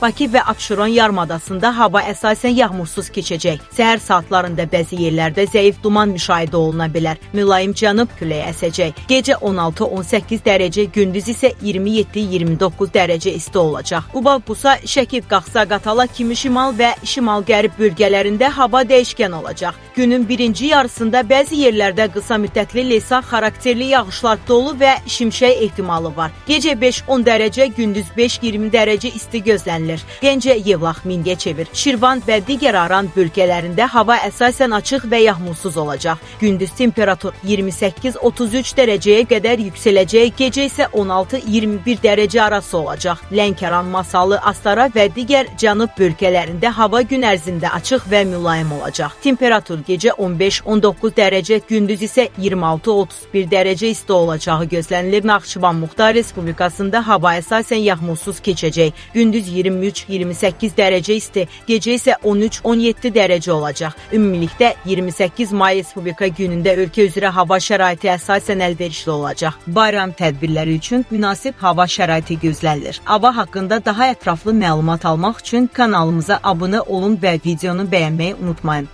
Bakı və Abşeron yarımadasında hava əsasən yağmursuz keçəcək. Səhər saatlarında bəzi yerlərdə zəif duman müşahidə oluna bilər. Mülayim cənub küləyi əsəcək. Gecə 16-18 dərəcə, gündüz isə 27-29 dərəcə isti olacaq. Quba, Busa, Şəki, Qaxsa, Qatala kimi şimal və şimal-qərb bölgələrində hava dəyişkən olacaq. Günün birinci yarısında bəzi yerlərdə qısa müddətli leysan xarakterli yağışlar, dolu və şimşək ehtimalı var. Gecə 5-10 dərəcə, gündüz 5-20 dərəcə isti gözlənilir. Gəncə, Yevlax, Mingəçevir, Şirvan və digər Aran bölgələrində hava əsasən açıq və yağmursuz olacaq. Gündüz temperatur 28-33 dərəcəyə qədər yüksələcək, gecə isə 16-21 dərəcə arası olacaq. Lənkəran, Masallı, Astara və digər cənub bölgələrində hava gün ərzində açıq və mülayim olacaq. Temperatur gecə 15-19 dərəcə, gündüz isə 26-31 dərəcə isti olacağı gözlənilir. Naxçıvan Muxtar Respublikasında hava əsasən yağmursuz keçəcək. Gündüz 23-28 dərəcə isti, gecə isə 13-17 dərəcə olacaq. Ümumilikdə 28 may Respublika günündə ölkə üzrə hava şəraiti əsasən əlverişli olacaq. Bayram tədbirləri üçün münasib hava şəraiti gözlənilir. Hava haqqında daha ətraflı məlumat almaq üçün kanalımıza abunə olun və videonu bəyənməyi unutmayın.